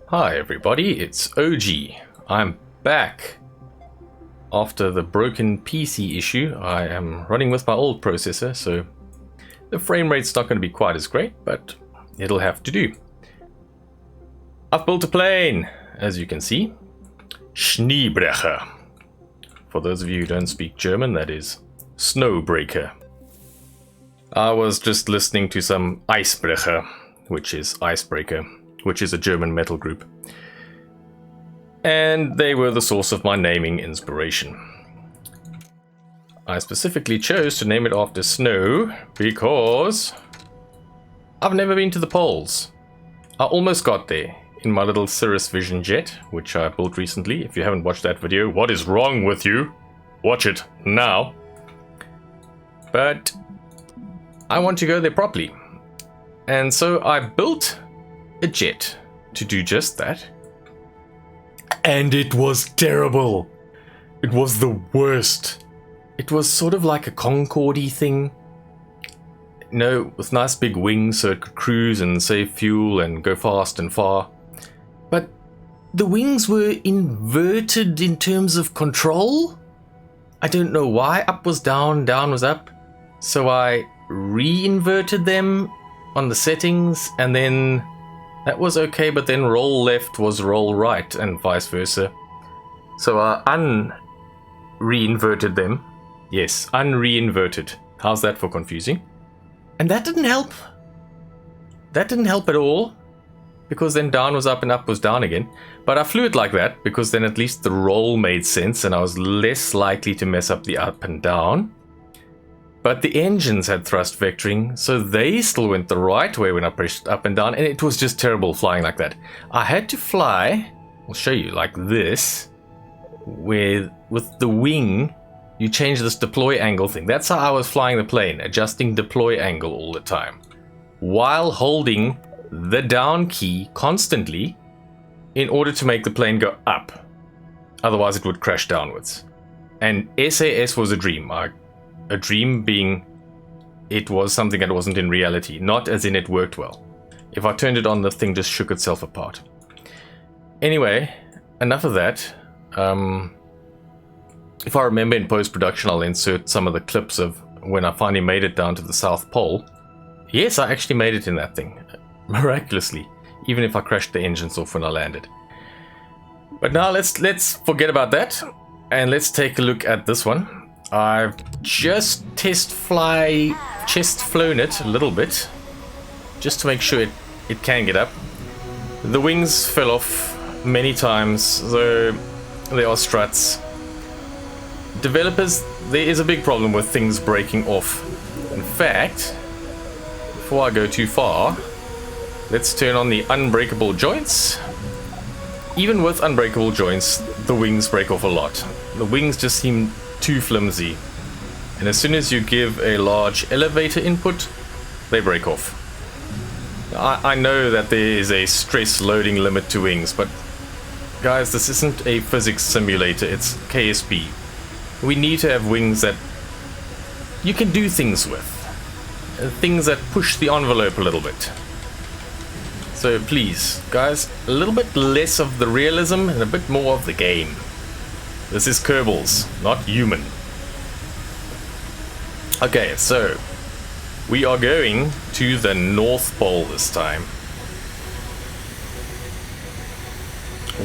Hi everybody, it's OG. I'm back. After the broken PC issue, I am running with my old processor, so the frame rate's not going to be quite as great, but it'll have to do. I've built a plane, as you can see. Schneebrecher. For those of you who don't speak German, that is Snowbreaker. I was just listening to some Icebrecher, which is Icebreaker, which is a German metal group. And they were the source of my naming inspiration. I specifically chose to name it after snow because I've never been to the poles. I almost got there in my little Cirrus Vision jet, which I built recently. If you haven't watched that video, what is wrong with you? Watch it now. But I want to go there properly. And so I built a jet to do just that. And it was terrible. It was the worst. It was sort of like a Concorde-y thing. You know, with nice big wings so it could cruise and save fuel and go fast and far. But the wings were inverted in terms of control. I don't know why. Up was down, down was up. So I re-inverted them on the settings, and then that was okay, but then roll left was roll right and vice versa. So I un-re-inverted them. Yes, un-re-inverted. How's that for confusing? And that didn't help. That didn't help at all, because then down was up and up was down again. But I flew it like that because then at least the roll made sense and I was less likely to mess up the up and down. But the engines had thrust vectoring, so they still went the right way when I pressed up and down, and it was just terrible flying like that. I had to fly, I'll show you, like this, with the wing, you change this deploy angle thing. That's how I was flying the plane, adjusting deploy angle all the time, while holding the down key constantly in order to make the plane go up. Otherwise it would crash downwards. And SAS was a dream. A dream being it was something that wasn't in reality, not as in it worked well. If I turned it on, the thing just shook itself apart. Anyway, enough of that. If I remember in post-production, I'll insert some of the clips of when I finally made it down to the South Pole. Yes, I actually made it in that thing, miraculously, even if I crashed the engines off when I landed. But now let's forget about that, and let's take a look at this one. I've just chest flown it a little bit, just to make sure it can get up. The wings fell off many times, though there are struts. Developers, there is a big problem with things breaking off. In fact, before I go too far, let's turn on the unbreakable joints. Even with unbreakable joints, the wings break off a lot. The wings just seem too flimsy, and as soon as you give a large elevator input, they break off. I know that there is a stress loading limit to wings, but guys, this isn't a physics simulator, it's KSP. We need to have wings that you can do things with, things that push the envelope a little bit. So please, guys, a little bit less of the realism and a bit more of the game. This is Kerbals, not human. Okay, so we are going to the North Pole this time.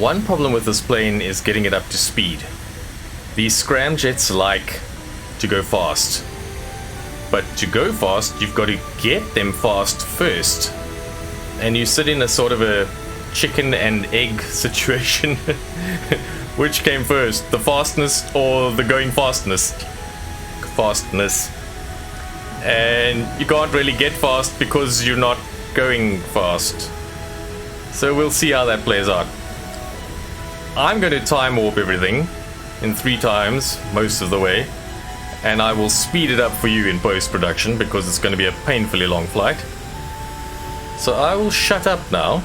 One problem with this plane is getting it up to speed. These scramjets like to go fast. But to go fast, you've got to get them fast first. And you sit in a sort of a chicken and egg situation. Which came first, the fastness or the going fastness? Fastness. And you can't really get fast because you're not going fast. So we'll see how that plays out. I'm going to time warp everything in 3 times, most of the way. And I will speed it up for you in post-production because it's going to be a painfully long flight. So I will shut up now.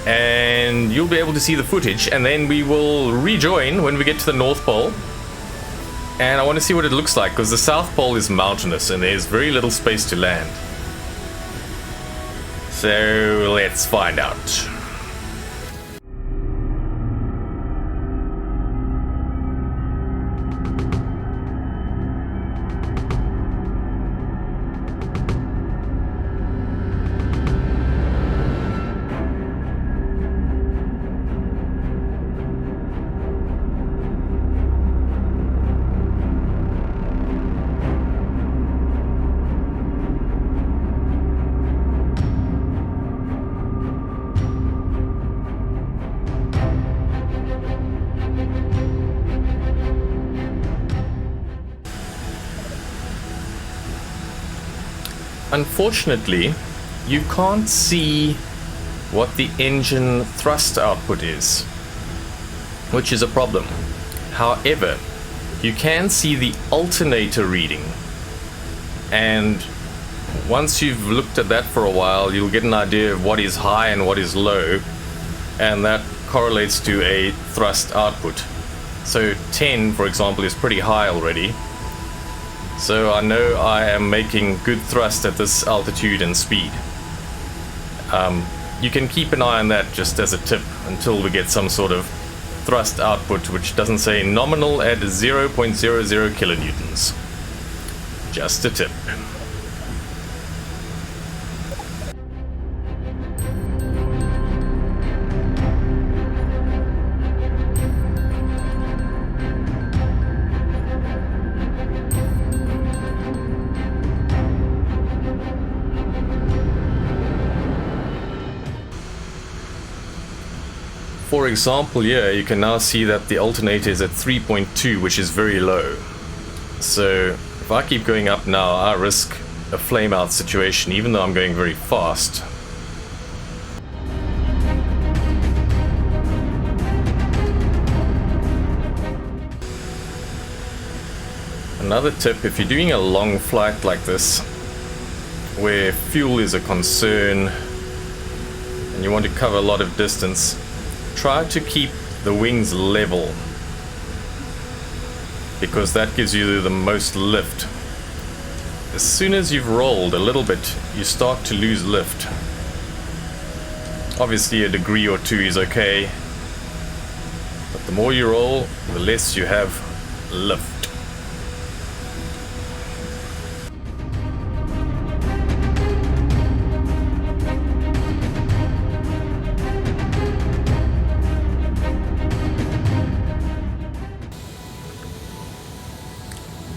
And you'll be able to see the footage, and then we will rejoin when we get to the North Pole. And I want to see what it looks like, because the South Pole is mountainous and there's very little space to land. So let's find out. Unfortunately, you can't see what the engine thrust output is, which is a problem. However, you can see the alternator reading, and once you've looked at that for a while, you'll get an idea of what is high and what is low, and that correlates to a thrust output. So 10, for example, is pretty high already. So I know I am making good thrust at this altitude and speed. You can keep an eye on that just as a tip until we get some sort of thrust output which doesn't say nominal at 0.00 kilonewtons. Just a tip. For example, here you can now see that the alternator is at 3.2, which is very low. So if I keep going up now, I risk a flame out situation even though I'm going very fast. Another tip, if you're doing a long flight like this, where fuel is a concern and you want to cover a lot of distance, try to keep the wings level, because that gives you the most lift. As soon as you've rolled a little bit, you start to lose lift. Obviously a degree or two is okay, but the more you roll, the less you have lift.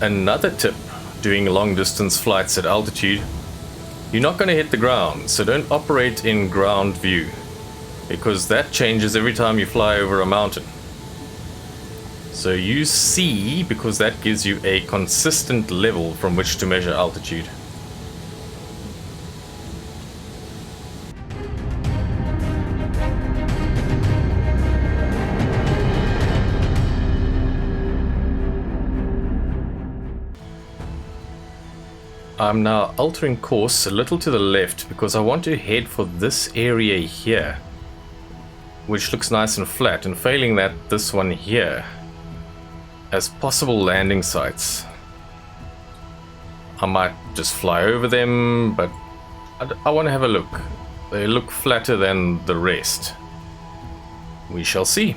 Another tip doing long distance flights at altitude, you're not going to hit the ground, so don't operate in ground view, because that changes every time you fly over a mountain. So use C, because that gives you a consistent level from which to measure altitude. I'm now altering course a little to the left because I want to head for this area here, which looks nice and flat, and failing that, this one here, as possible landing sites. I might just fly over them, but I want to have a look. They look flatter than the rest. We shall see.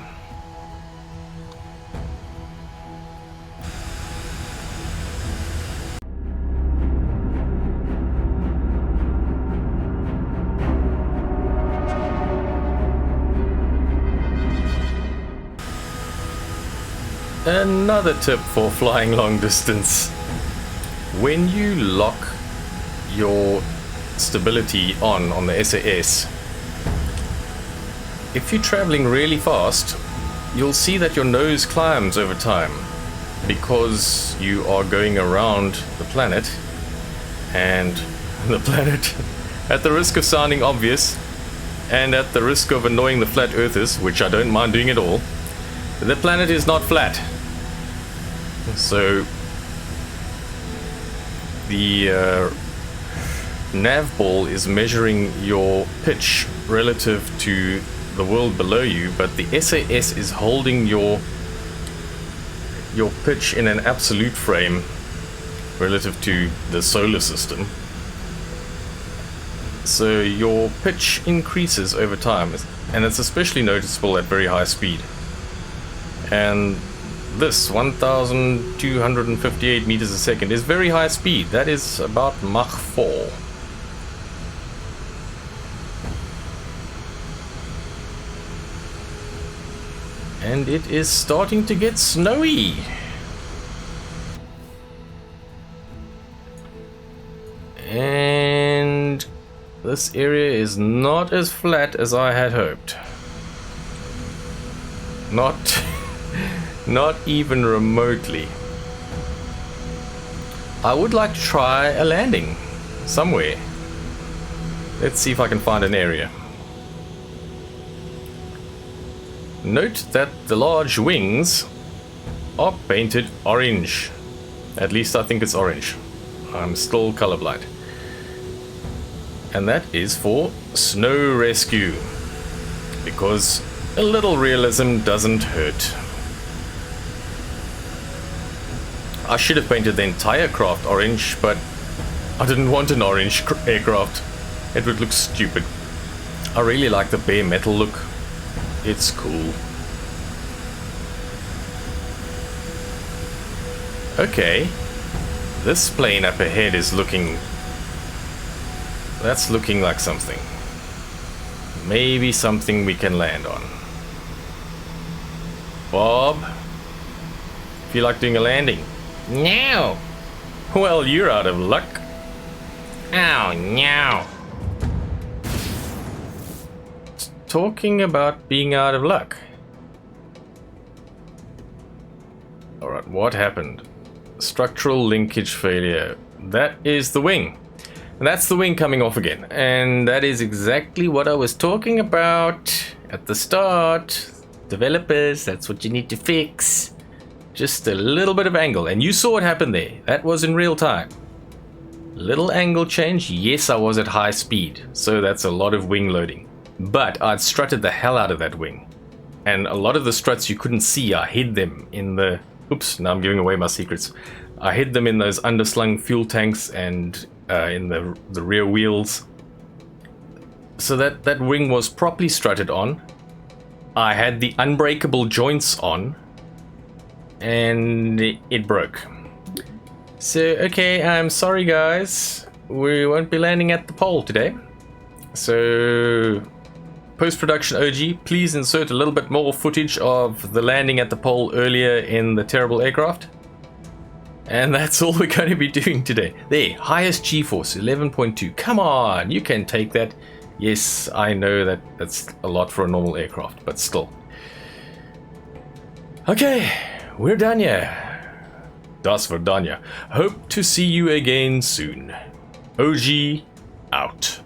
Another tip for flying long distance. When you lock your stability on the SAS, if you're traveling really fast, you'll see that your nose climbs over time because you are going around the planet, and the planet, at the risk of sounding obvious and at the risk of annoying the flat earthers, which I don't mind doing at all, the planet is not flat. So the nav ball is measuring your pitch relative to the world below you, but the SAS is holding your pitch in an absolute frame relative to the solar system. So your pitch increases over time, and it's especially noticeable at very high speed. And this 1258 meters a second is very high speed. That is about Mach 4. And it is starting to get snowy. And this area is not as flat as I had hoped. Not even remotely. I would like to try a landing. somewhere. Let's see if I can find an area. Note that the large wings are painted orange. At least I think it's orange. I'm still colorblind. And that is for snow rescue. Because a little realism doesn't hurt. I should have painted the entire craft orange, but I didn't want an orange aircraft. It would look stupid. I really like the bare metal look. It's cool. Okay. This plane up ahead is looking... That's looking like something. Maybe something we can land on. Bob? Feel like doing a landing? No! Well, you're out of luck. Oh, no. Talking about being out of luck. Alright, what happened? Structural linkage failure. That is the wing. And that's the wing coming off again. And that is exactly what I was talking about at the start. Developers, that's what you need to fix. Just a little bit of angle. And you saw what happened there. That was in real time. Little angle change. Yes, I was at high speed. So that's a lot of wing loading. But I'd strutted the hell out of that wing. And a lot of the struts you couldn't see. I hid them in the... Oops, now I'm giving away my secrets. I hid them in those underslung fuel tanks and in the rear wheels. So that wing was properly strutted on. I had the unbreakable joints on. And it broke. So, okay, I'm sorry guys. We won't be landing at the pole today. So, post-production OG, please insert a little bit more footage of the landing at the pole earlier in the terrible aircraft. And that's all we're going to be doing today. There, highest G-force, 11.2. Come on, you can take that. Yes, I know that that's a lot for a normal aircraft, but still. Okay, we're done here. Das Verdania. Hope to see you again soon. OG out.